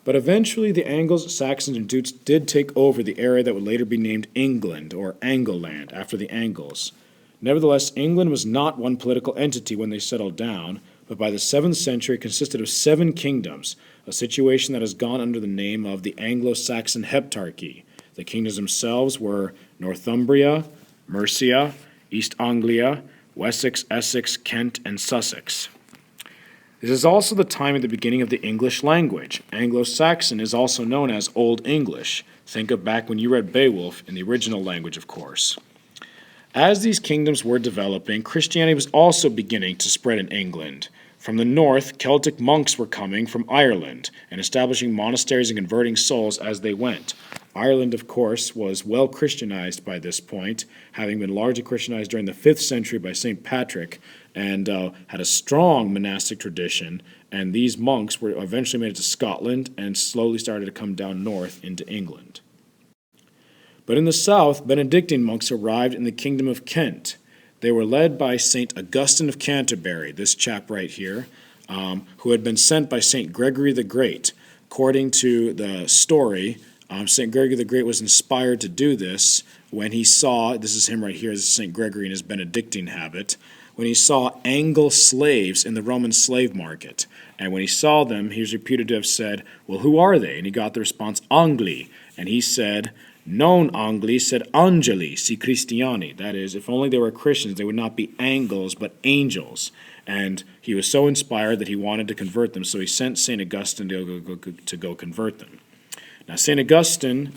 But eventually the Angles, Saxons, and Jutes did take over the area that would later be named England, or Angleland, after the Angles. Nevertheless, England was not one political entity when they settled down, but by the 7th century consisted of 7 kingdoms, a situation that has gone under the name of the Anglo-Saxon Heptarchy. The kingdoms themselves were Northumbria, Mercia, East Anglia, Wessex, Essex, Kent, and Sussex. This is also the time of the beginning of the English language. Anglo-Saxon is also known as Old English. Think of back when you read Beowulf in the original language, of course. As these kingdoms were developing, Christianity was also beginning to spread in England. From the north, Celtic monks were coming from Ireland and establishing monasteries and converting souls as they went. Ireland, of course, was well Christianized by this point, having been largely Christianized during the 5th century by St. Patrick, and had a strong monastic tradition, and these monks were eventually made it to Scotland and slowly started to come down north into England. But in the south, Benedictine monks arrived in the kingdom of Kent. They were led by St. Augustine of Canterbury, this chap right here, who had been sent by St. Gregory the Great. According to the story, St. Gregory the Great was inspired to do this when he saw, this is him right here, this is St. Gregory in his Benedictine habit, when he saw Angle slaves in the Roman slave market. And when he saw them, he was reputed to have said, "Well, who are they?" And he got the response, "Angli." And he said, "Non Angli, sed angeli, si Christiani." That is, if only they were Christians, they would not be angles, but angels. And he was so inspired that he wanted to convert them, so he sent St. Augustine to go convert them. Now, St. Augustine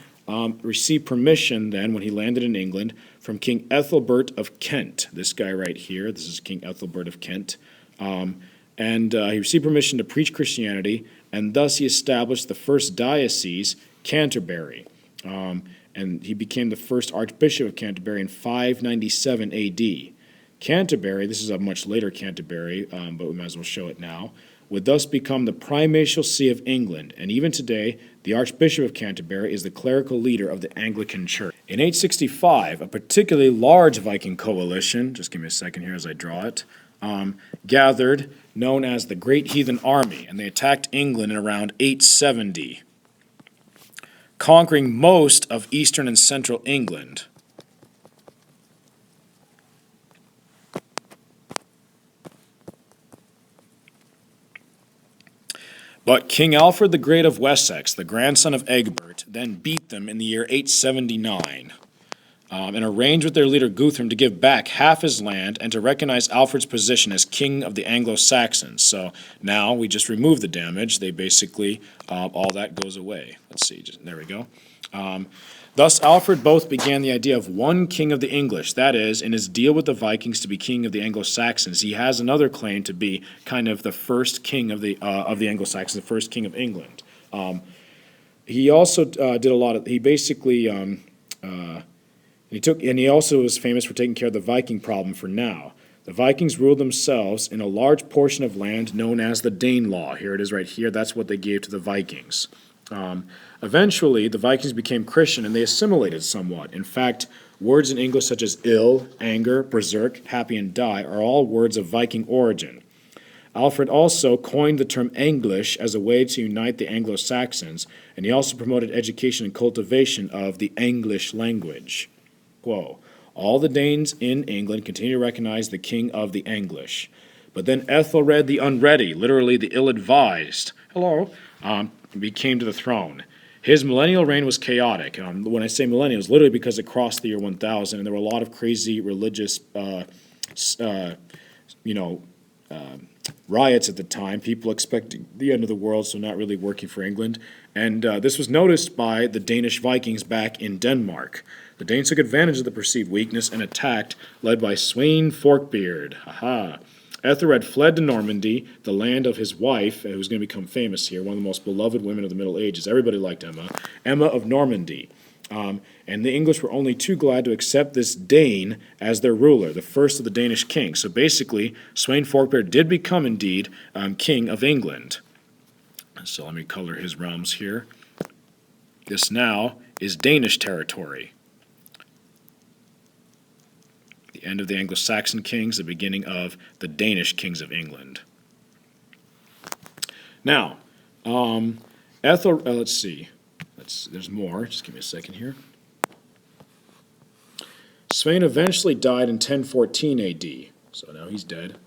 received permission then, when he landed in England, from King Ethelbert of Kent. This guy right here, this is King Ethelbert of Kent. And he received permission to preach Christianity, and thus he established the first diocese, Canterbury. And he became the first Archbishop of Canterbury in 597 A.D. Canterbury, this is a much later Canterbury, but we might as well show it now, would thus become the primatial see of England, and even today, the Archbishop of Canterbury is the clerical leader of the Anglican Church. In 865, a particularly large Viking coalition, just give me a second here as I draw it, gathered, known as the Great Heathen Army, and they attacked England in around 870, conquering most of eastern and central England. But King Alfred the Great of Wessex, the grandson of Egbert, then beat them in the year 879 and arranged with their leader Guthrum to give back half his land and to recognize Alfred's position as king of the Anglo-Saxons. So now we just remove the damage. They basically, all that goes away. Let's see, there we go. Thus Alfred both began the idea of one king of the English, that is, in his deal with the Vikings to be king of the Anglo-Saxons. He has another claim to be kind of the first king of the Anglo-Saxons, the first king of England. He also did a lot of, he basically, he also was famous for taking care of the Viking problem for now. The Vikings ruled themselves in a large portion of land known as the Danelaw. Here it is right here. That's what they gave to the Vikings. Eventually, the Vikings became Christian and they assimilated somewhat. In fact, words in English such as ill, anger, berserk, happy, and die are all words of Viking origin. Alfred also coined the term English as a way to unite the Anglo-Saxons, and he also promoted education and cultivation of the English language. Quo, all the Danes in England continue to recognize the king of the English. But then Ethelred the Unready, literally the ill-advised, came to the throne. His millennial reign was chaotic. When I say millennial, it's literally because it crossed the year 1000, and there were a lot of crazy religious, riots at the time. People expecting the end of the world, so not really working for England. And this was noticed by the Danish Vikings back in Denmark. The Danes took advantage of the perceived weakness and attacked, led by Sweyn Forkbeard. Ethelred fled to Normandy, the land of his wife, who's going to become famous here, one of the most beloved women of the Middle Ages. Everybody liked Emma of Normandy. And the English were only too glad to accept this Dane as their ruler, the first of the Danish kings. So basically, Sweyn Forkbeard did become indeed king of England. So let me color his realms here. This now is Danish territory. The end of the Anglo-Saxon kings, the beginning of the Danish kings of England. Now, Let's see. There's more. Just give me a second here. Svein eventually died in 1014 A.D., so now he's dead,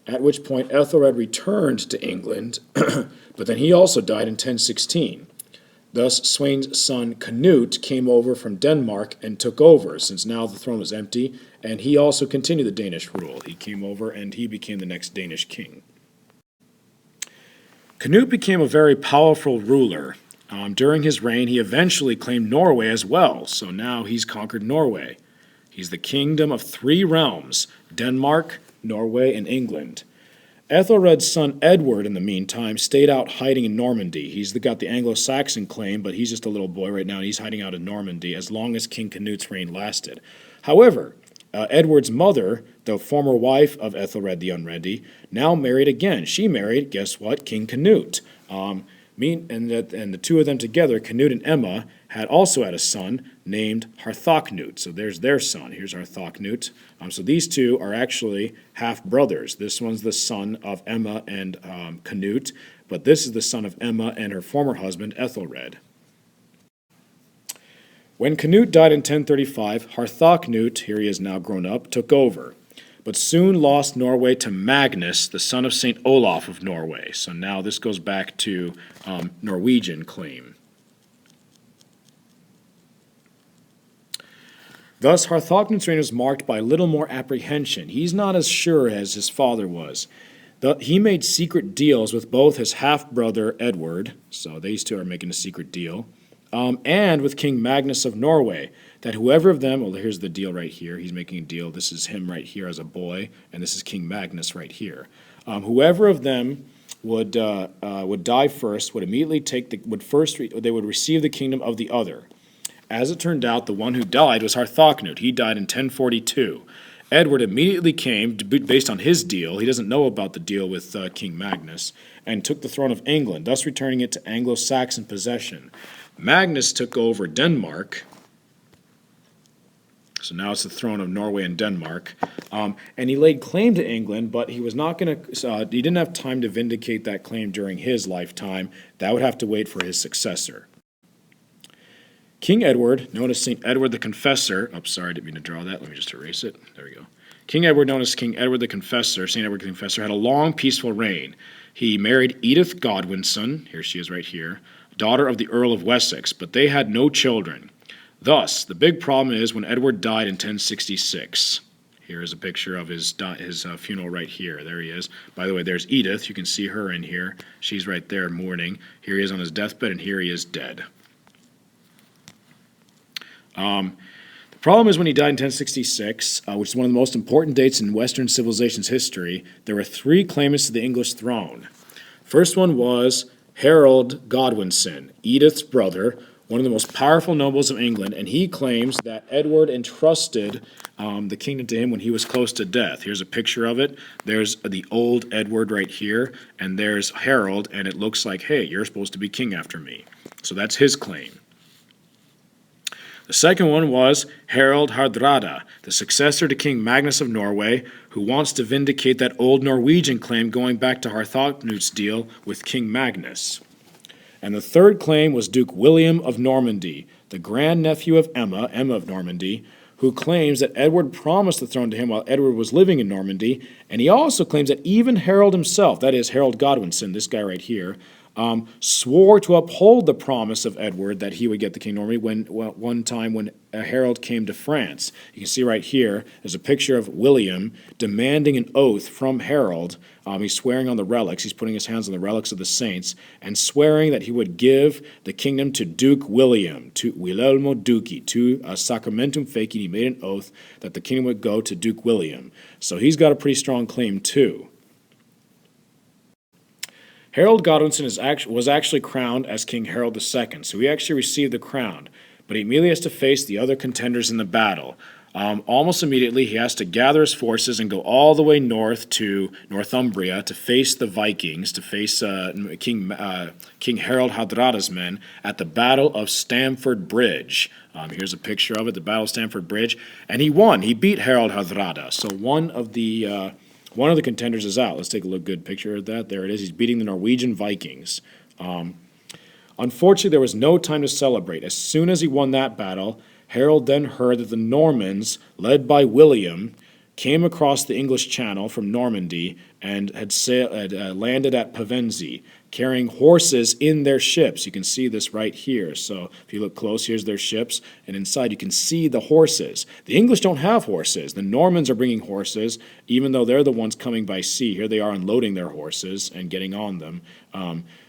at which point Ethelred returned to England, but then he also died in 1016. Thus, Sweyn's son Canute came over from Denmark and took over, since now the throne was empty, and he also continued the Danish rule. He came over and he became the next Danish king. Canute became a very powerful ruler. During his reign, he eventually claimed Norway as well, so now he's conquered Norway. He's the kingdom of three realms, Denmark, Norway, and England. Ethelred's son Edward, in the meantime, stayed out hiding in Normandy. He's got the Anglo-Saxon claim, but he's just a little boy right now, and he's hiding out in Normandy as long as King Canute's reign lasted. However, Edward's mother, the former wife of Ethelred the Unready, now married again. She married, guess what, King Canute. And the two of them together, Canute and Emma, also had a son named Harthacnut. So there's their son. Here's Harthacnut. So these two are actually half-brothers. This one's the son of Emma and Canute, but this is the son of Emma and her former husband, Ethelred. When Canute died in 1035, Harthacnut, here he is now grown up, took over, but soon lost Norway to Magnus, the son of St. Olaf of Norway. So now this goes back to Norwegian claim. Thus, Harthacnut's reign was marked by little more apprehension. He's not as sure as his father was. He made secret deals with both his half-brother Edward, so these two are making a secret deal, and with King Magnus of Norway, that whoever of them, well, here's the deal right here. He's making a deal. This is him right here as a boy, and this is King Magnus right here. Whoever of them would die first would immediately they would receive the kingdom of the other. As it turned out, the one who died was Harthacnut. He died in 1042. Edward immediately came, based on his deal, he doesn't know about the deal with King Magnus, and took the throne of England, thus returning it to Anglo-Saxon possession. Magnus took over Denmark, so now it's the throne of Norway and Denmark, and he laid claim to England, but he was not going to, he didn't have time to vindicate that claim during his lifetime. That would have to wait for his successor. King Edward, known as St. Edward the Confessor, sorry, I didn't mean to draw that. Let me just erase it. There we go. King Edward, known as King Edward the Confessor, St. Edward the Confessor, had a long, peaceful reign. He married Edith Godwinson, here she is right here, daughter of the Earl of Wessex, but they had no children. Thus, the big problem is when Edward died in 1066. Here is a picture of his funeral right here. There he is. By the way, there's Edith. You can see her in here. She's right there mourning. Here he is on his deathbed, and here he is dead. The problem is when he died in 1066, which is one of the most important dates in Western civilization's history, there were three claimants to the English throne. First one was Harold Godwinson, Edith's brother, one of the most powerful nobles of England, and he claims that Edward entrusted the kingdom to him when he was close to death. Here's a picture of it. There's the old Edward right here, and there's Harold, and it looks like, hey, you're supposed to be king after me. So that's his claim. The second one was Harald Hardrada, the successor to King Magnus of Norway, who wants to vindicate that old Norwegian claim going back to Harthacnut's deal with King Magnus. And the third claim was Duke William of Normandy, the grandnephew of Emma of Normandy, who claims that Edward promised the throne to him while Edward was living in Normandy, and he also claims that even Harold himself, that is Harold Godwinson, this guy right here, swore to uphold the promise of Edward that he would get the King of Normandy one time when Harold came to France. You can see right here, there's a picture of William demanding an oath from Harold. He's swearing on the relics. He's putting his hands on the relics of the saints and swearing that he would give the kingdom to Duke William, to Wilhelmo Duci, to Sacramentum Feci. He made an oath that the kingdom would go to Duke William. So he's got a pretty strong claim too. Harold Godwinson was actually crowned as King Harold II, so he actually received the crown, but he immediately has to face the other contenders in the battle. Almost immediately, he has to gather his forces and go all the way north to Northumbria to face the Vikings, to face King Harold Hardrada's men at the Battle of Stamford Bridge. Here's a picture of it, the Battle of Stamford Bridge, and he won. He beat Harold Hardrada, so one of the contenders is out. Let's take a good picture of that. There it is. He's beating the Norwegian Vikings. Unfortunately, there was no time to celebrate. As soon as he won that battle, Harold then heard that the Normans, led by William, came across the English Channel from Normandy and had landed at Pevensey, carrying horses in their ships. You can see this right here. So if you look close, here's their ships, and inside you can see the horses. The English don't have horses. The Normans are bringing horses, even though they're the ones coming by sea. Here they are unloading their horses and getting on them.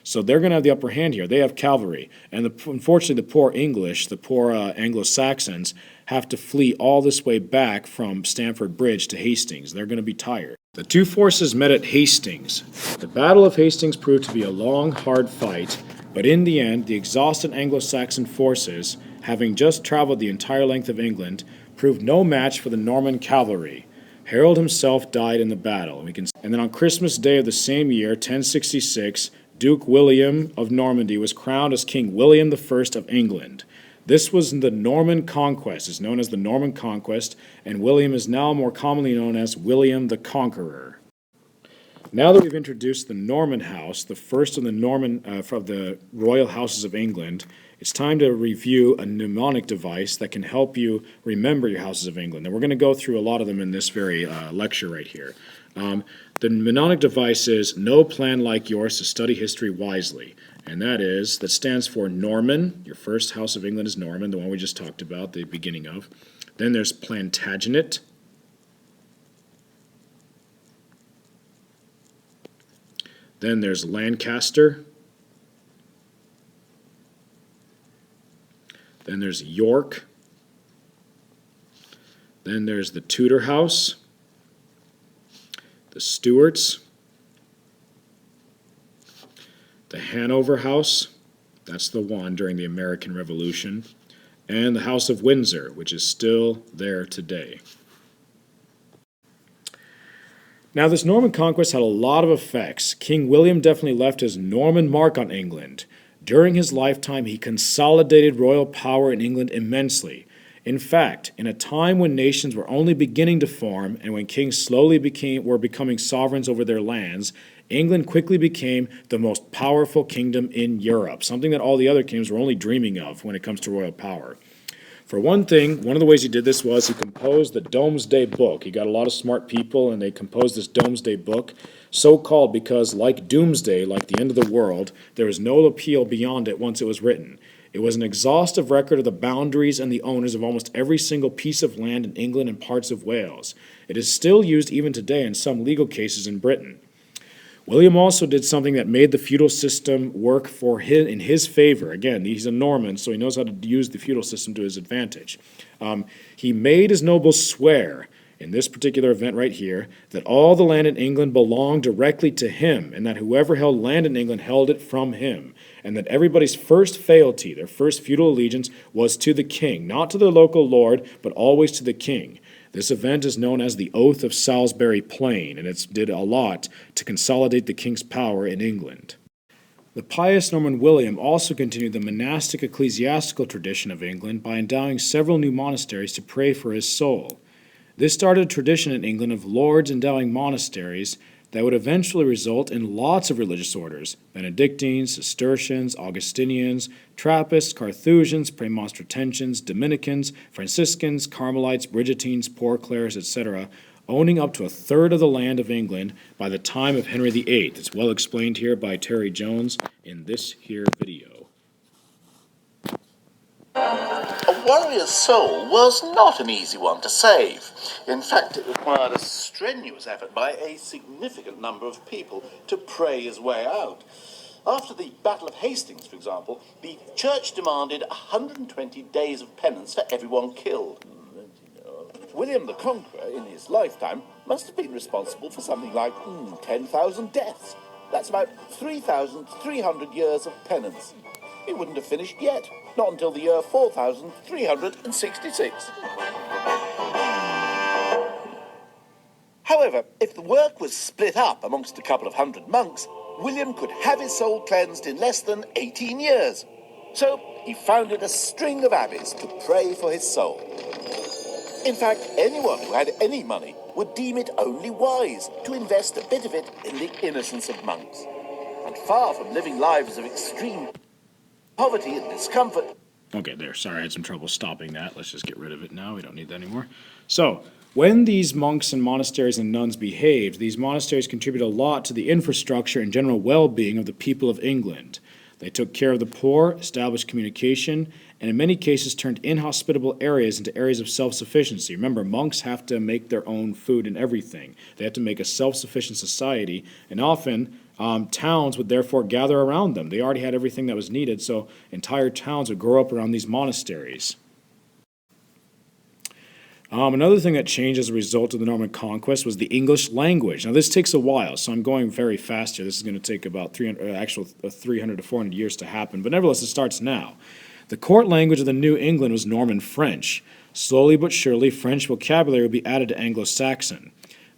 So they're going to have the upper hand here. They have cavalry. And unfortunately, the poor English, the poor Anglo-Saxons, have to flee all this way back from Stamford Bridge to Hastings. They're going to be tired. The two forces met at Hastings. The Battle of Hastings proved to be a long, hard fight, but in the end, the exhausted Anglo-Saxon forces, having just traveled the entire length of England, proved no match for the Norman cavalry. Harold himself died in the battle. And then on Christmas Day of the same year, 1066, Duke William of Normandy was crowned as King William I of England. This was the Norman Conquest. It's known as the Norman Conquest, and William is now more commonly known as William the Conqueror. Now that we've introduced the Norman House, the first of the royal houses of England, it's time to review a mnemonic device that can help you remember your houses of England. And we're going to go through a lot of them in this very lecture right here. The mnemonic device is "No plan like yours to study history wisely." And that stands for Norman. Your first house of England is Norman, the one we just talked about, the beginning of. Then there's Plantagenet. Then there's Lancaster. Then there's York. Then there's the Tudor House, the Stuarts, the Hanover House, that's the one during the American Revolution, and the House of Windsor, which is still there today. Now, this Norman conquest had a lot of effects. King William definitely left his Norman mark on England. During his lifetime, he consolidated royal power in England immensely. In fact, in a time when nations were only beginning to form and when kings slowly were becoming sovereigns over their lands, England quickly became the most powerful kingdom in Europe, something that all the other kingdoms were only dreaming of when it comes to royal power. For one thing, one of the ways he did this was he composed the Domesday Book. He got a lot of smart people, and they composed this Domesday Book, so-called because, like Doomsday, like the end of the world, there was no appeal beyond it once it was written. It was an exhaustive record of the boundaries and the owners of almost every single piece of land in England and parts of Wales. It is still used even today in some legal cases in Britain. William also did something that made the feudal system work in his favor. Again, he's a Norman, so he knows how to use the feudal system to his advantage. He made his nobles swear, in this particular event right here, that all the land in England belonged directly to him, and that whoever held land in England held it from him, and that everybody's first fealty, their first feudal allegiance, was to the king, not to the local lord, but always to the king. This event is known as the Oath of Salisbury Plain, and it did a lot to consolidate the king's power in England. The pious Norman William also continued the monastic ecclesiastical tradition of England by endowing several new monasteries to pray for his soul. This started a tradition in England of lords endowing monasteries that would eventually result in lots of religious orders: Benedictines, Cistercians, Augustinians, Trappists, Carthusians, Premonstratensians, Dominicans, Franciscans, Carmelites, Brigittines, Poor Clares, etc., owning up to a third of the land of England by the time of Henry VIII. It's well explained here by Terry Jones in this here video. A warrior's soul was not an easy one to save. In fact, it required a strenuous effort by a significant number of people to pray his way out. After the Battle of Hastings, for example, the church demanded 120 days of penance for everyone killed. William the Conqueror, in his lifetime, must have been responsible for something like 10,000 deaths. That's about 3,300 years of penance. He wouldn't have finished yet, not until the year 4,366. However, if the work was split up amongst a couple of hundred monks, William could have his soul cleansed in less than 18 years. So he founded a string of abbeys to pray for his soul. In fact, anyone who had any money would deem it only wise to invest a bit of it in the innocence of monks. And far from living lives of extreme poverty and discomfort. Okay, there. Sorry, I had some trouble stopping that. Let's just get rid of it now. We don't need that anymore. So, when these monks and monasteries and nuns behaved, these monasteries contributed a lot to the infrastructure and general well-being of the people of England. They took care of the poor, established communication, and in many cases turned inhospitable areas into areas of self-sufficiency. Remember, monks have to make their own food and everything. They have to make a self-sufficient society, and often towns would therefore gather around them. They already had everything that was needed, so entire towns would grow up around these monasteries. Another thing that changed as a result of the Norman conquest was the English language. Now, this takes a while, so I'm going very fast here. This is going to take about 300 to 400 years to happen, but nevertheless, it starts now. The court language of the New England was Norman French. Slowly but surely, French vocabulary would be added to Anglo-Saxon.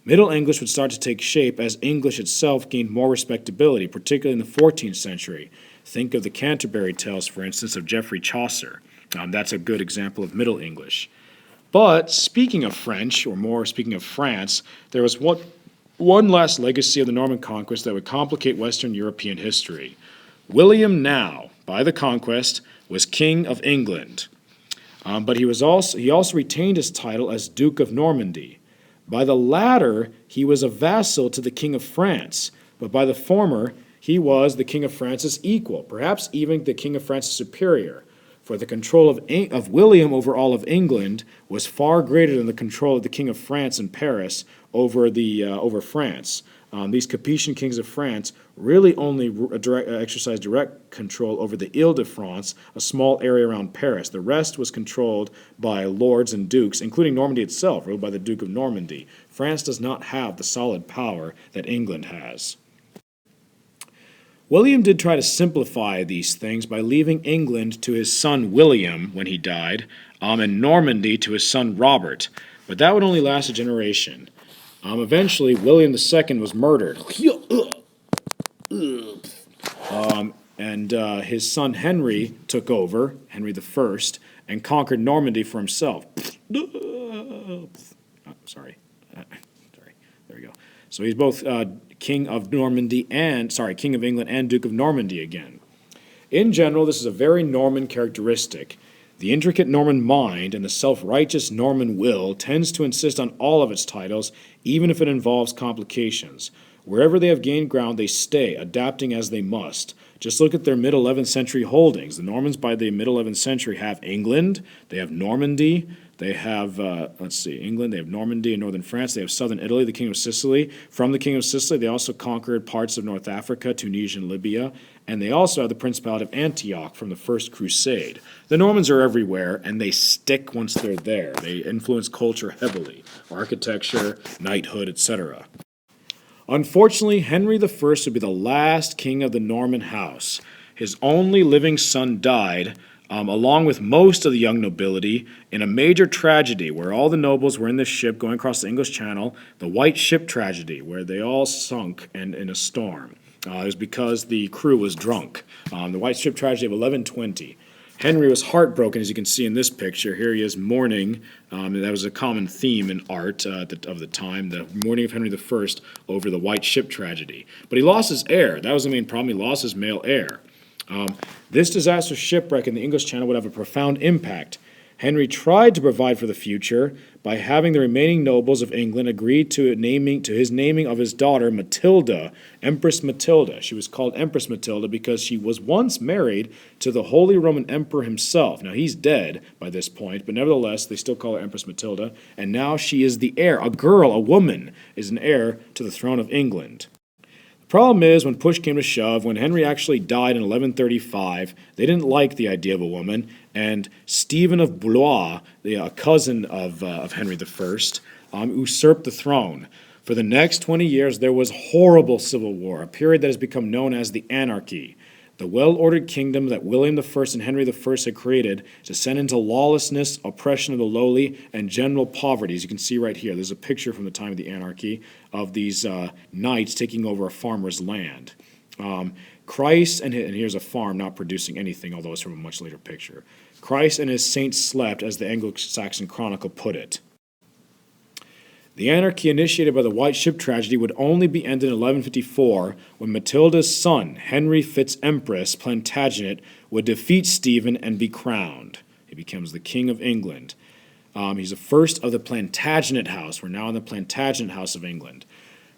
Middle English would start to take shape as English itself gained more respectability, particularly in the 14th century. Think of the Canterbury Tales, for instance, of Geoffrey Chaucer. That's a good example of Middle English. But speaking of French, or more speaking of France, there was one last legacy of the Norman conquest that would complicate Western European history. William Now, by the conquest, was King of England. But he also retained his title as Duke of Normandy. By the latter, he was a vassal to the King of France, but by the former, he was the King of France's equal, perhaps even the King of France's superior. For the control of William over all of England was far greater than the control of the King of France in Paris over France. These Capetian kings of France really only exercised direct control over the Ile-de-France, a small area around Paris. The rest was controlled by lords and dukes, including Normandy itself, ruled by the Duke of Normandy. France does not have the solid power that England has. William did try to simplify these things by leaving England to his son William when he died, and Normandy to his son Robert, but that would only last a generation. Eventually, William II was murdered, and his son Henry took over, Henry I, and conquered Normandy for himself. Sorry, there we go. So he's both King of England and Duke of Normandy again. In general, this is a very Norman characteristic. The intricate Norman mind and the self-righteous Norman will tends to insist on all of its titles, even if it involves complications. Wherever they have gained ground, they stay, adapting as they must. Just look at their mid-11th century holdings. The Normans by the mid-11th century have England, they have Normandy, they have, England, they have Normandy and northern France, they have southern Italy, the King of Sicily. From the King of Sicily, they also conquered parts of North Africa, Tunisia, and Libya, and they also have the Principality of Antioch from the First Crusade. The Normans are everywhere, and they stick once they're there. They influence culture heavily, architecture, knighthood, etc. Unfortunately, Henry I would be the last king of the Norman house. His only living son died, along with most of the young nobility, in a major tragedy where all the nobles were in this ship going across the English Channel, the White Ship tragedy, where they all sunk and in a storm. It was because the crew was drunk. The White Ship tragedy of 1120. Henry was heartbroken, as you can see in this picture. Here he is mourning. That was a common theme in art of the time, the mourning of Henry I over the White Ship tragedy. But he lost his heir. That was the main problem. He lost his male heir. This disastrous shipwreck in the English Channel would have a profound impact. Henry tried to provide for the future by having the remaining nobles of England agree to his naming of his daughter Matilda, Empress Matilda. She was called Empress Matilda because she was once married to the Holy Roman Emperor himself. Now, he's dead by this point, but nevertheless, they still call her Empress Matilda, and now she is the heir. A girl, a woman, is an heir to the throne of England. Problem is, when push came to shove, when Henry actually died in 1135, they didn't like the idea of a woman, and Stephen of Blois, a cousin of Henry I, usurped the throne. For the next 20 years, there was horrible civil war, a period that has become known as the Anarchy. The well-ordered kingdom that William I and Henry I had created descended into lawlessness, oppression of the lowly, and general poverty. As you can see right here, there's a picture from the time of the Anarchy of these knights taking over a farmer's land. Christ, and here's a farm not producing anything, although it's from a much later picture. Christ and his saints slept, as the Anglo-Saxon Chronicle put it. The anarchy initiated by the White Ship tragedy would only be ended in 1154 when Matilda's son, Henry Fitz-Empress Plantagenet, would defeat Stephen and be crowned. He becomes the King of England. He's the first of the Plantagenet house. We're now in the Plantagenet House of England.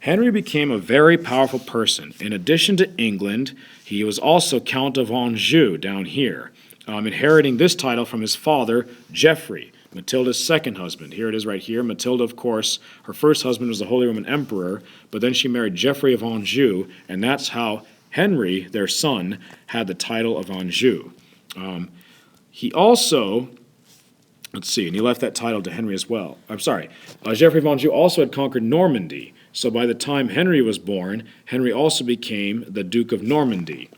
Henry became a very powerful person. In addition to England, he was also Count of Anjou down here, inheriting this title from his father, Geoffrey, Matilda's second husband. Here it is right here. Matilda, of course, her first husband was the Holy Roman Emperor, but then she married Geoffrey of Anjou, and that's how Henry, their son, had the title of Anjou. He also, and he left that title to Henry as well. Geoffrey of Anjou also had conquered Normandy, so by the time Henry was born, Henry also became the Duke of Normandy.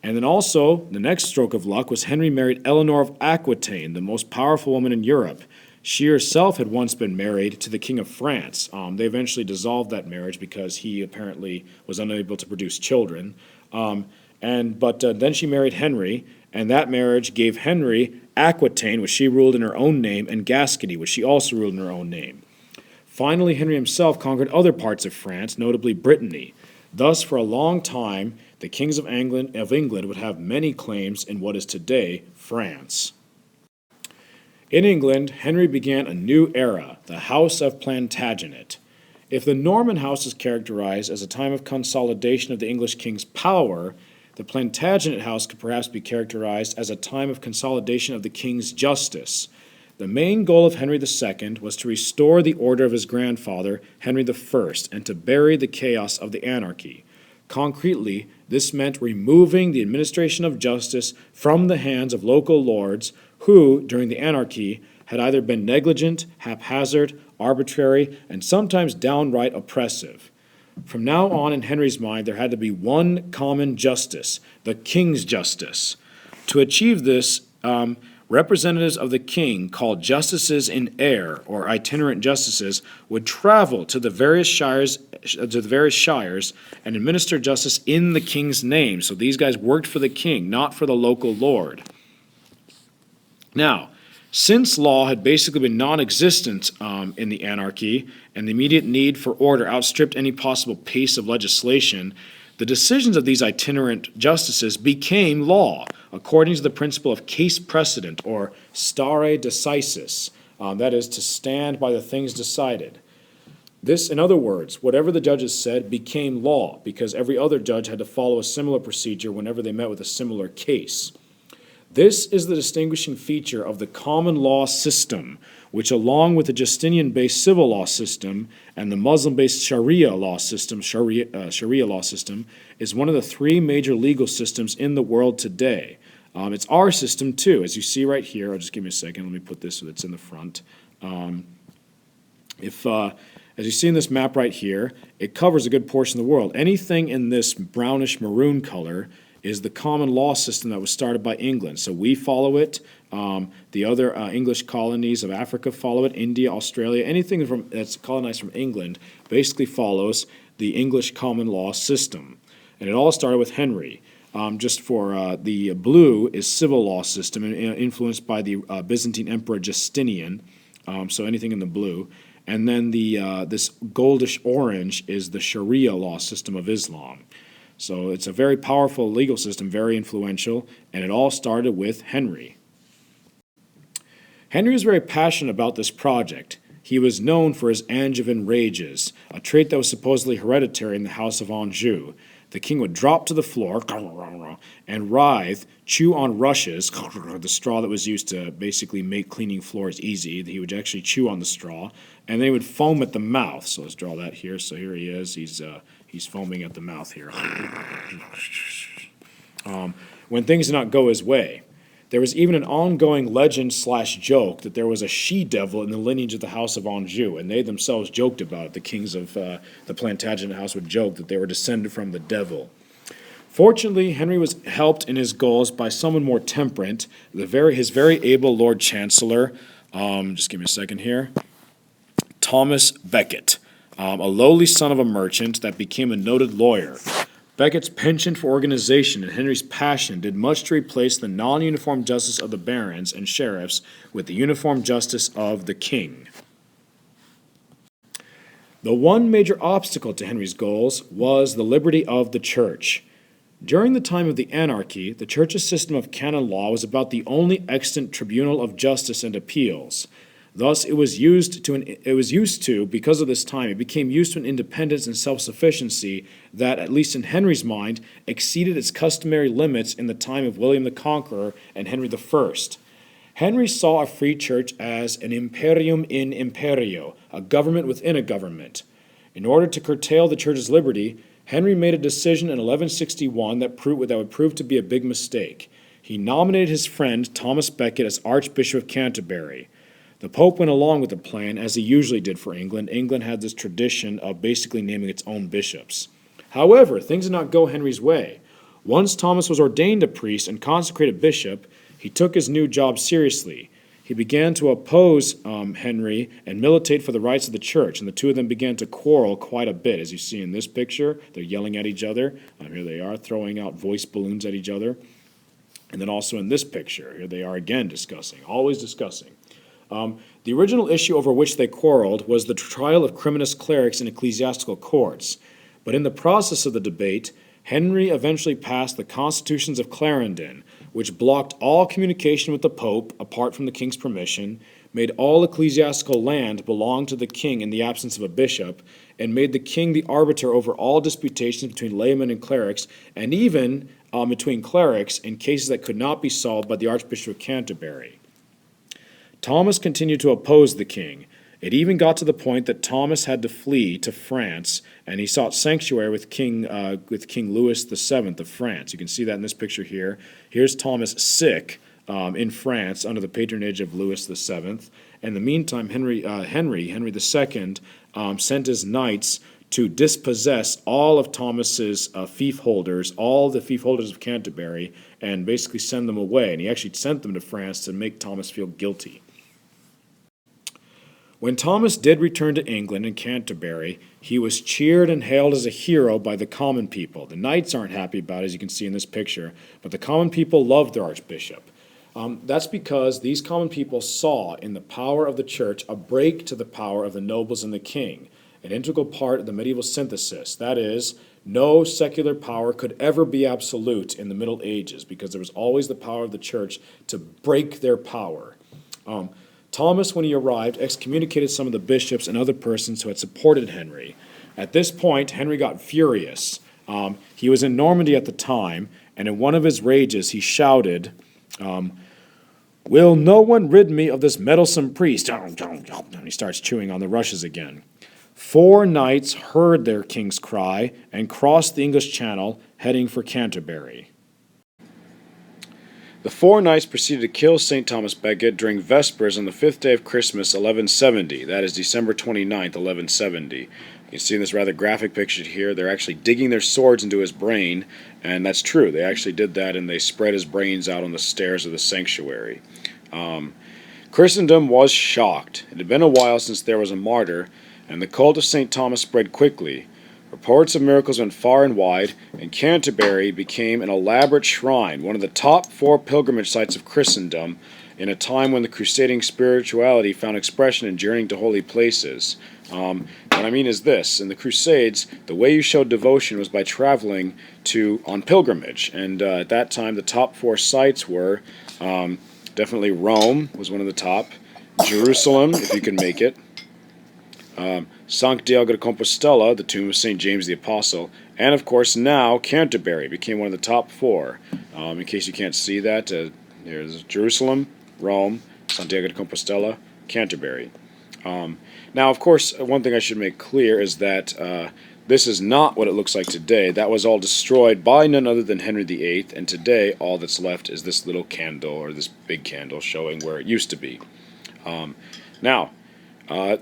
And then also, the next stroke of luck was Henry married Eleanor of Aquitaine, the most powerful woman in Europe. She herself had once been married to the King of France. They eventually dissolved that marriage because he apparently was unable to produce children. But then she married Henry, and that marriage gave Henry Aquitaine, which she ruled in her own name, and Gascony, which she also ruled in her own name. Finally, Henry himself conquered other parts of France, notably Brittany. Thus, for a long time, the kings of England would have many claims in what is today France. In England, Henry began a new era, the House of Plantagenet. If the Norman house is characterized as a time of consolidation of the English king's power, the Plantagenet house could perhaps be characterized as a time of consolidation of the king's justice. The main goal of Henry II was to restore the order of his grandfather, Henry I, and to bury the chaos of the anarchy. Concretely, this meant removing the administration of justice from the hands of local lords who, during the anarchy, had either been negligent, haphazard, arbitrary, and sometimes downright oppressive. From now on, in Henry's mind, there had to be one common justice, the king's justice. To achieve this, representatives of the king, called justices in air or itinerant justices, would travel to the various shires and administer justice in the king's name. So these guys worked for the king, not for the local lord. Now, since law had basically been non-existent in the anarchy, and the immediate need for order outstripped any possible pace of legislation, the decisions of these itinerant justices became law, according to the principle of case precedent, or stare decisis, that is, to stand by the things decided. This, in other words, whatever the judges said became law, because every other judge had to follow a similar procedure whenever they met with a similar case. This is the distinguishing feature of the common law system, which, along with the Justinian-based civil law system and the Muslim-based Sharia law system, is one of the three major legal systems in the world today. It's our system too, as you see right here. Just give me a second. Let me put this so that's in the front. As you see in this map right here, it covers a good portion of the world. Anything in this brownish maroon color is the common law system that was started by England. So we follow it. The other English colonies of Africa follow it. India, Australia, anything that's colonized from England basically follows the English common law system. And it all started with Henry. The blue is civil law system, influenced by the Byzantine Emperor Justinian. So anything in the blue. And then this goldish orange is the Sharia law system of Islam. So it's a very powerful legal system, very influential, and it all started with Henry. Henry was very passionate about this project. He was known for his Angevin rages, a trait that was supposedly hereditary in the House of Anjou. The king would drop to the floor and writhe, chew on rushes, the straw that was used to basically make cleaning floors easy. He would actually chew on the straw, and then he would foam at the mouth. So let's draw that here. So here he is. He's foaming at the mouth here. When things did not go his way. There was even an ongoing legend/joke that there was a she-devil in the lineage of the House of Anjou, and they themselves joked about it. The kings of the Plantagenet house would joke that they were descended from the devil. Fortunately, Henry was helped in his goals by someone more temperate, his very able Lord Chancellor, just give me a second here, Thomas Becket, a lowly son of a merchant that became a noted lawyer. Becket's penchant for organization and Henry's passion did much to replace the non-uniform justice of the barons and sheriffs with the uniform justice of the king. The one major obstacle to Henry's goals was the liberty of the church. During the time of the anarchy, the church's system of canon law was about the only extant tribunal of justice and appeals. Thus, it was used to, because of this time, it became used to an independence and self-sufficiency that, at least in Henry's mind, exceeded its customary limits in the time of William the Conqueror and Henry I. Henry saw a free church as an imperium in imperio, a government within a government. In order to curtail the church's liberty, Henry made a decision in 1161 that would prove to be a big mistake. He nominated his friend Thomas Becket as Archbishop of Canterbury. The Pope went along with the plan, as he usually did for England. England had this tradition of basically naming its own bishops. However, things did not go Henry's way. Once Thomas was ordained a priest and consecrated bishop, he took his new job seriously. He began to oppose Henry and militate for the rights of the church, and the two of them began to quarrel quite a bit. As you see in this picture, they're yelling at each other. Here they are, throwing out voice balloons at each other. And then also in this picture, here they are again discussing, always discussing. The original issue over which they quarreled was the trial of criminous clerics in ecclesiastical courts. But in the process of the debate, Henry eventually passed the Constitutions of Clarendon, which blocked all communication with the Pope apart from the king's permission, made all ecclesiastical land belong to the king in the absence of a bishop, and made the king the arbiter over all disputations between laymen and clerics, and even between clerics in cases that could not be solved by the Archbishop of Canterbury. Thomas continued to oppose the king. It even got to the point that Thomas had to flee to France, and he sought sanctuary with King Louis VII of France. You can see that in this picture here. Here's Thomas sick in France under the patronage of Louis VII. In the meantime, Henry II sent his knights to dispossess all of Thomas's fief holders, all the fief holders of Canterbury, and basically send them away. And he actually sent them to France to make Thomas feel guilty. When Thomas did return to England and Canterbury, he was cheered and hailed as a hero by the common people. The knights aren't happy about it, as you can see in this picture, but the common people loved their archbishop. That's because these common people saw in the power of the church a break to the power of the nobles and the king, an integral part of the medieval synthesis. That is, no secular power could ever be absolute in the Middle Ages because there was always the power of the church to break their power. Thomas, when he arrived, excommunicated some of the bishops and other persons who had supported Henry. At this point, Henry got furious. He was in Normandy at the time, and in one of his rages, he shouted, "Will no one rid me of this meddlesome priest?" And he starts chewing on the rushes again. 4 knights heard their king's cry and crossed the English Channel, heading for Canterbury. The 4 knights proceeded to kill St. Thomas Becket during Vespers on the 5th day of Christmas, 1170. That is December 29th, 1170. You can see in this rather graphic picture here, they're actually digging their swords into his brain, and that's true. They actually did that, and they spread his brains out on the stairs of the sanctuary. Christendom was shocked. It had been a while since there was a martyr, and the cult of St. Thomas spread quickly. Reports of miracles went far and wide, and Canterbury became an elaborate shrine, one of the top 4 pilgrimage sites of Christendom, in a time when the crusading spirituality found expression in journeying to holy places. What I mean is this: in the Crusades, the way you showed devotion was by traveling on pilgrimage, and at that time the top 4 sites were definitely Rome was one of the top, Jerusalem, if you can make it, Santiago de Compostela, the tomb of St. James the Apostle, and of course now Canterbury became one of the top 4. In case you can't see that, there's Jerusalem, Rome, Santiago de Compostela, Canterbury. Now, of course, one thing I should make clear is that this is not what it looks like today. That was all destroyed by none other than Henry VIII, and today all that's left is this little candle, or this big candle, showing where it used to be.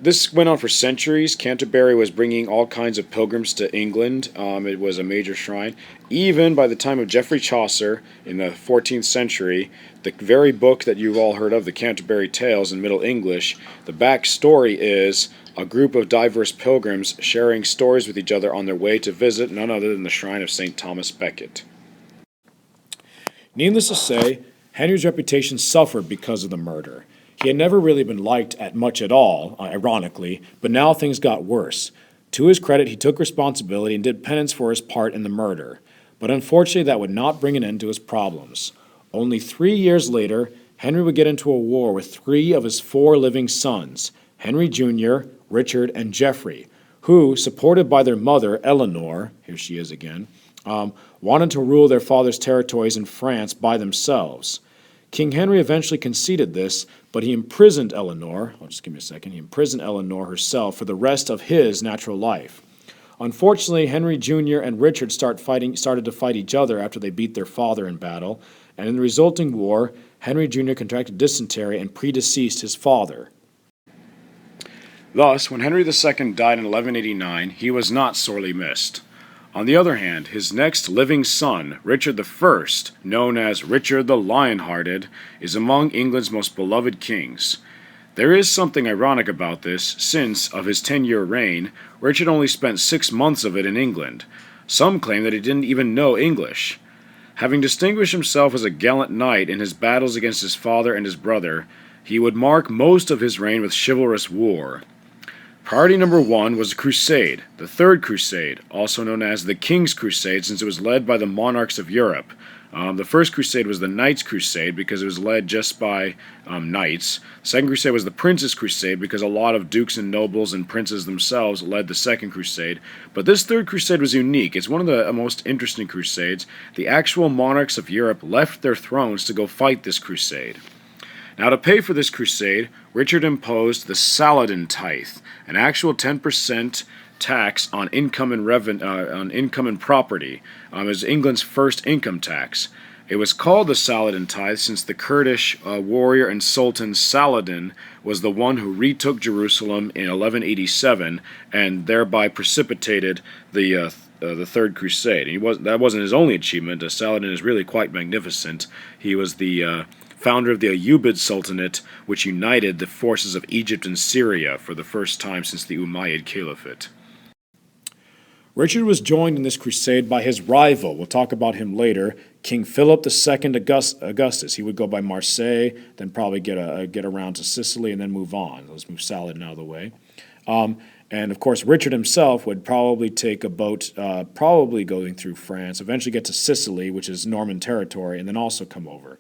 This went on for centuries. Canterbury was bringing all kinds of pilgrims to England. It was a major shrine. Even by the time of Geoffrey Chaucer in the 14th century, the very book that you've all heard of, the Canterbury Tales in Middle English, the backstory is a group of diverse pilgrims sharing stories with each other on their way to visit none other than the shrine of St. Thomas Becket. Needless to say, Henry's reputation suffered because of the murder. He had never really been liked much at all, ironically, but now things got worse. To his credit, he took responsibility and did penance for his part in the murder. But unfortunately, that would not bring an end to his problems. Only 3 years later, Henry would get into a war with 3 of his 4 living sons, Henry Jr., Richard, and Geoffrey, who, supported by their mother, Eleanor, here she is again, wanted to rule their father's territories in France by themselves. King Henry eventually conceded this, but he imprisoned Eleanor, he imprisoned Eleanor herself for the rest of his natural life. Unfortunately, Henry Jr. and Richard started to fight each other after they beat their father in battle, and in the resulting war, Henry Jr. contracted dysentery and predeceased his father. Thus, when Henry II died in 1189, he was not sorely missed. On the other hand, his next living son, Richard I, known as Richard the Lion-Hearted, is among England's most beloved kings. There is something ironic about this, since, of his 10-year reign, Richard only spent 6 months of it in England. Some claim that he didn't even know English. Having distinguished himself as a gallant knight in his battles against his father and his brother, he would mark most of his reign with chivalrous war. Priority number 1 was a crusade, the Third Crusade, also known as the King's Crusade since it was led by the monarchs of Europe. The First Crusade was the Knights' Crusade because it was led just by knights. The Second Crusade was the Princes' Crusade because a lot of dukes and nobles and princes themselves led the Second Crusade. But this Third Crusade was unique. It's one of the most interesting crusades. The actual monarchs of Europe left their thrones to go fight this crusade. Now, to pay for this crusade, Richard imposed the Saladin tithe, an actual 10% tax on income and property. It was England's first income tax. It was called the Saladin tithe since the Kurdish warrior and sultan Saladin was the one who retook Jerusalem in 1187 and thereby precipitated the Third Crusade. That wasn't his only achievement. Saladin is really quite magnificent. He was the founder of the Ayyubid Sultanate, which united the forces of Egypt and Syria for the first time since the Umayyad Caliphate. Richard was joined in this crusade by his rival, we'll talk about him later, King Philip II Augustus. He would go by Marseille, then probably get around to Sicily, and then move on. Let's move Saladin out of the way. And of course, Richard himself would probably take a boat, probably going through France, eventually get to Sicily, which is Norman territory, and then also come over.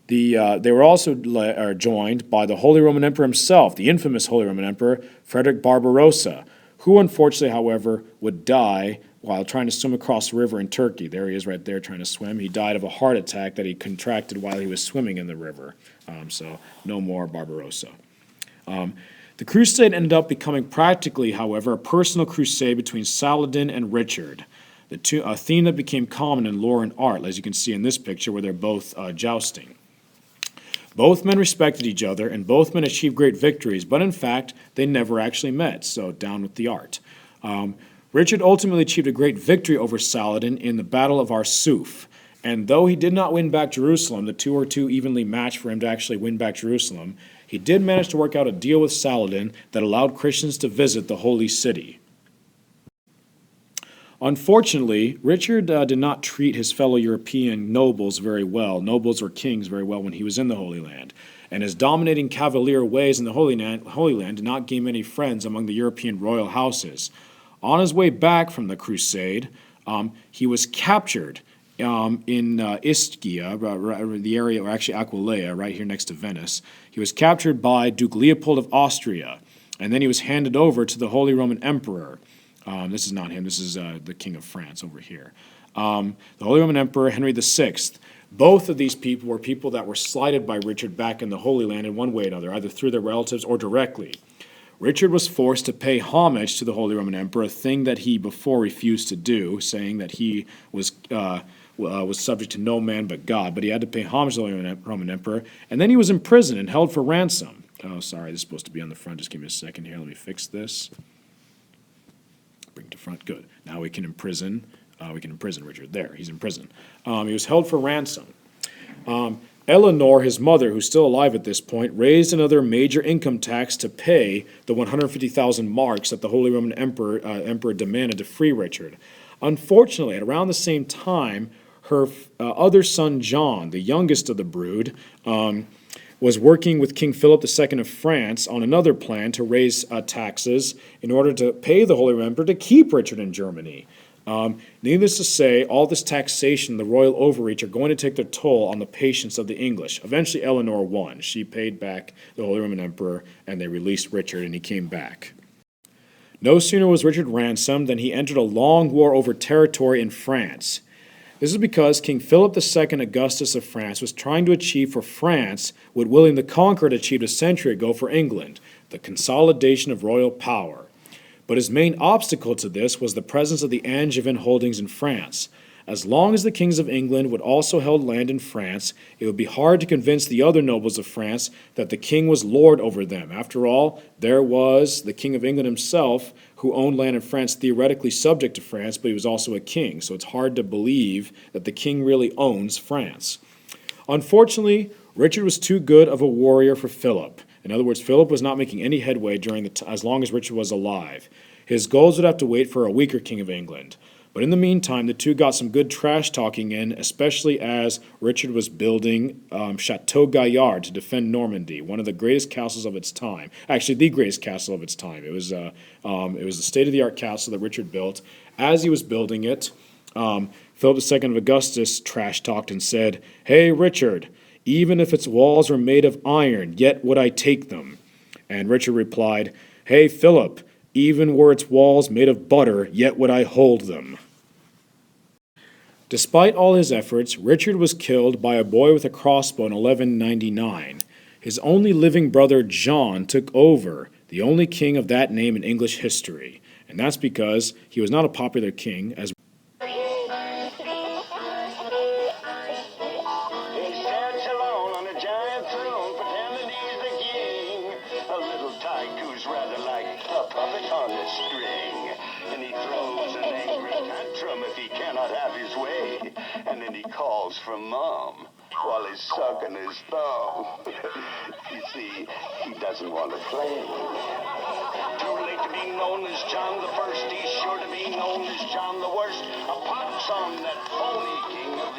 They were also joined by the Holy Roman Emperor himself, the infamous Holy Roman Emperor, Frederick Barbarossa, who unfortunately, however, would die while trying to swim across the river in Turkey. There he is right there trying to swim. He died of a heart attack that he contracted while he was swimming in the river. So no more Barbarossa. The crusade ended up becoming practically, however, a personal crusade between Saladin and Richard. A theme that became common in lore and art, as you can see in this picture where they're both jousting. Both men respected each other, and both men achieved great victories, but in fact, they never actually met, so down with the art. Richard ultimately achieved a great victory over Saladin in the Battle of Arsuf, and though he did not win back Jerusalem, the two were too evenly matched for him to actually win back Jerusalem, he did manage to work out a deal with Saladin that allowed Christians to visit the holy city. Unfortunately, Richard did not treat his fellow European nobles very well, nobles or kings very well when he was in the Holy Land, and his dominating cavalier ways in the Holy Land did not gain many friends among the European royal houses. On his way back from the crusade, he was captured in Ischia, the area, or actually Aquileia, right here next to Venice. He was captured by Duke Leopold of Austria, and then he was handed over to the Holy Roman Emperor. This is not him, this is the King of France over here. The Holy Roman Emperor Henry VI. Both of these people were people that were slighted by Richard back in the Holy Land in one way or another, either through their relatives or directly. Richard was forced to pay homage to the Holy Roman Emperor, a thing that he before refused to do, saying that he was subject to no man but God, but he had to pay homage to the Holy Roman Emperor, and then he was imprisoned and held for ransom. Oh, sorry, this is supposed to be on the front. Just give me a second here. Let me fix this. Bring it to front. Good. Now we can imprison Richard. There, he's in prison. He was held for ransom. Eleanor, his mother, who's still alive at this point, raised another major income tax to pay the 150,000 marks that the Holy Roman Emperor demanded to free Richard. Unfortunately, at around the same time, her other son John, the youngest of the brood, was working with King Philip II of France on another plan to raise taxes in order to pay the Holy Emperor to keep Richard in Germany. Needless to say, all this taxation, the royal overreach, are going to take their toll on the patience of the English. Eventually, Eleanor won. She paid back the Holy Roman Emperor, and they released Richard, and he came back. No sooner was Richard ransomed than he entered a long war over territory in France. This is because King Philip II Augustus of France was trying to achieve for France what William the Conqueror had achieved a century ago for England, the consolidation of royal power. But his main obstacle to this was the presence of the Angevin holdings in France. As long as the kings of England would also held land in France, it would be hard to convince the other nobles of France that the king was lord over them. After all, there was the king of England himself, who owned land in France theoretically subject to France, but he was also a king, so it's hard to believe that the king really owns France. Unfortunately, Richard was too good of a warrior for Philip. In other words, Philip was not making any headway during as long as Richard was alive. His goals would have to wait for a weaker king of England. But in the meantime, the two got some good trash talking in, especially as Richard was building Chateau Gaillard to defend Normandy, one of the greatest castles of its time. Actually, the greatest castle of its time. It was the state-of-the-art castle that Richard built. As he was building it, Philip II of Augustus trash talked and said, "Hey, Richard, even if its walls were made of iron, yet would I take them." And Richard replied, "Hey, Philip, even were its walls made of butter, yet would I hold them." Despite all his efforts, Richard was killed by a boy with a crossbow in 1199. His only living brother, John, took over, the only king of that name in English history. And that's because he was not a popular king, as and then he calls for Mom while he's sucking his thumb. You see, he doesn't want to play. Too late to be known as John the First. He's sure to be known as John the Worst. A pox on that phony king of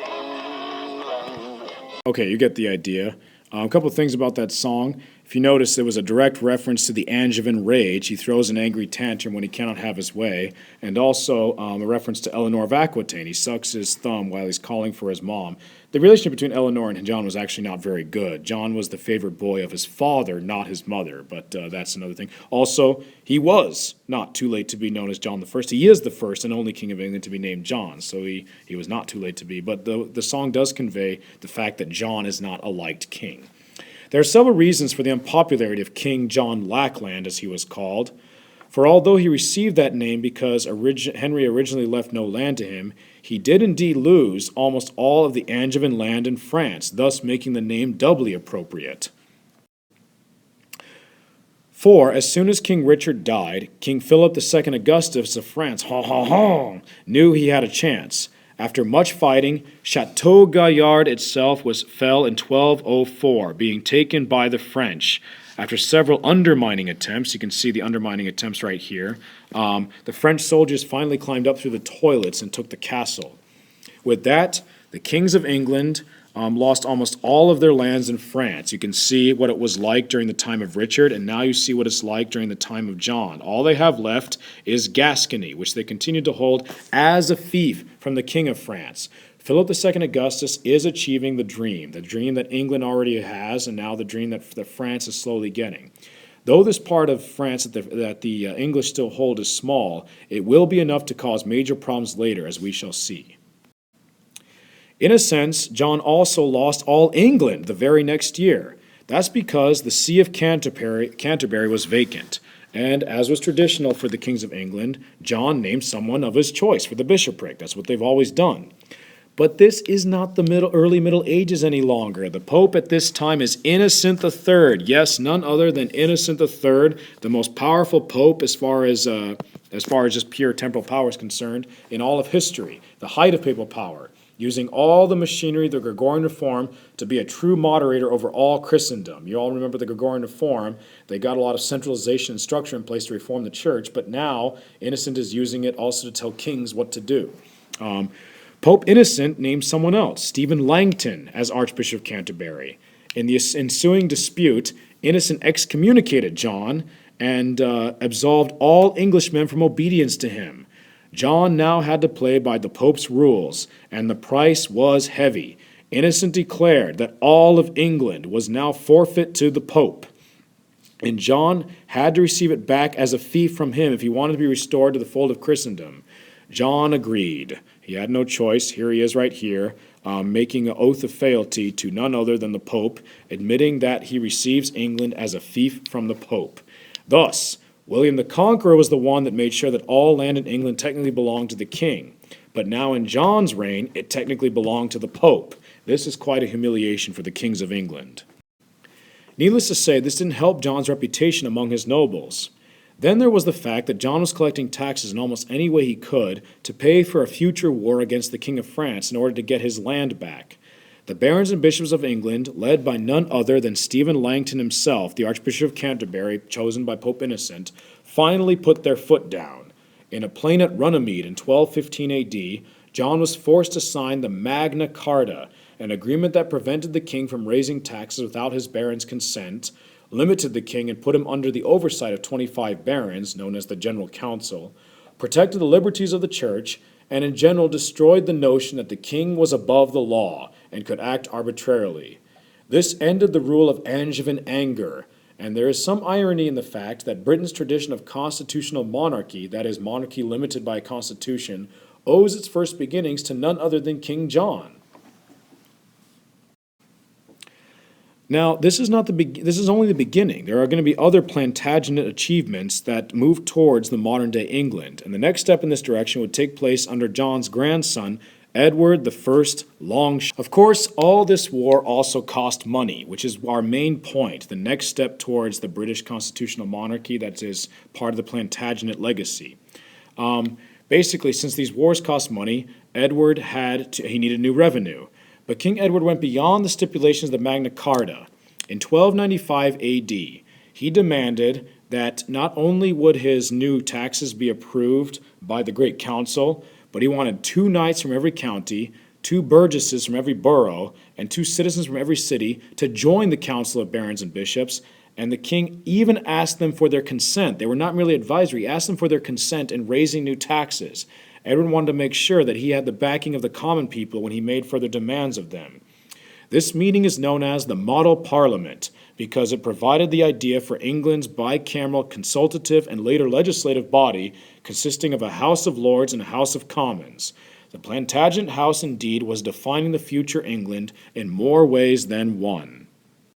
England. Okay, you get the idea. A couple of things about that song. If you notice, there was a direct reference to the Angevin rage. He throws an angry tantrum when he cannot have his way. And also a reference to Eleanor of Aquitaine. He sucks his thumb while he's calling for his mom. The relationship between Eleanor and John was actually not very good. John was the favorite boy of his father, not his mother, but that's another thing. Also, he was not too late to be known as John the First. He is the first and only king of England to be named John, so he was not too late to be. But the song does convey the fact that John is not a liked king. There are several reasons for the unpopularity of King John Lackland, as he was called. For although he received that name because Henry originally left no land to him, he did indeed lose almost all of the Angevin land in France, thus making the name doubly appropriate. For as soon as King Richard died, King Philip II Augustus of France knew he had a chance. After much fighting, Chateau Gaillard itself fell in 1204, being taken by the French. After several undermining attempts, you can see the undermining attempts right here, the French soldiers finally climbed up through the toilets and took the castle. With that, the kings of England lost almost all of their lands in France. You can see what it was like during the time of Richard, and now you see what it's like during the time of John. All they have left is Gascony, which they continue to hold as a fief from the king of France. Philip II Augustus is achieving the dream that England already has, and now the dream that France is slowly getting. Though this part of France that the English still hold is small, it will be enough to cause major problems later, as we shall see. In a sense, John also lost all England the very next year. That's because the See of Canterbury was vacant, and as was traditional for the kings of England, John named someone of his choice for the bishopric. That's what they've always done. But this is not the early Middle Ages any longer. The Pope at this time is Innocent III. Yes, none other than Innocent III, the most powerful Pope as far as just pure temporal power is concerned in all of history, the height of papal power, using all the machinery of the Gregorian Reform to be a true moderator over all Christendom. You all remember the Gregorian Reform. They got a lot of centralization and structure in place to reform the church, but now Innocent is using it also to tell kings what to do. Pope Innocent named someone else, Stephen Langton, as Archbishop of Canterbury. In the ensuing dispute, Innocent excommunicated John and absolved all Englishmen from obedience to him. John now had to play by the Pope's rules, and the price was heavy. Innocent declared that all of England was now forfeit to the Pope, and John had to receive it back as a fief from him if he wanted to be restored to the fold of Christendom. John agreed. He had no choice. Here he is right here, making an oath of fealty to none other than the Pope, admitting that he receives England as a fief from the Pope. Thus, William the Conqueror was the one that made sure that all land in England technically belonged to the king. But now in John's reign, it technically belonged to the Pope. This is quite a humiliation for the kings of England. Needless to say, this didn't help John's reputation among his nobles. Then there was the fact that John was collecting taxes in almost any way he could to pay for a future war against the King of France in order to get his land back. The barons and bishops of England, led by none other than Stephen Langton himself, the Archbishop of Canterbury, chosen by Pope Innocent, finally put their foot down. In a plain at Runnymede in 1215 AD, John was forced to sign the Magna Carta, an agreement that prevented the king from raising taxes without his barons' consent, limited the king and put him under the oversight of 25 barons, known as the General Council, protected the liberties of the church, and in general destroyed the notion that the king was above the law and could act arbitrarily. This ended the rule of Angevin anger, and there is some irony in the fact that Britain's tradition of constitutional monarchy, that is, monarchy limited by a constitution, owes its first beginnings to none other than King John. Now, this is only the beginning. There are going to be other Plantagenet achievements that move towards the modern-day England, and the next step in this direction would take place under John's grandson, Edward I Longshanks. Of course, all this war also cost money, which is our main point, the next step towards the British constitutional monarchy that is part of the Plantagenet legacy. Basically, since these wars cost money, Edward he needed new revenue. But King Edward went beyond the stipulations of the Magna Carta. In 1295 AD, he demanded that not only would his new taxes be approved by the Great Council, but he wanted 2 knights from every county, 2 burgesses from every borough, and 2 citizens from every city to join the Council of Barons and Bishops, and the king even asked them for their consent. They were not merely advisory, he asked them for their consent in raising new taxes. Edward wanted to make sure that he had the backing of the common people when he made further demands of them. This meeting is known as the Model Parliament because it provided the idea for England's bicameral consultative and later legislative body consisting of a House of Lords and a House of Commons. The Plantagenet House indeed was defining the future England in more ways than one.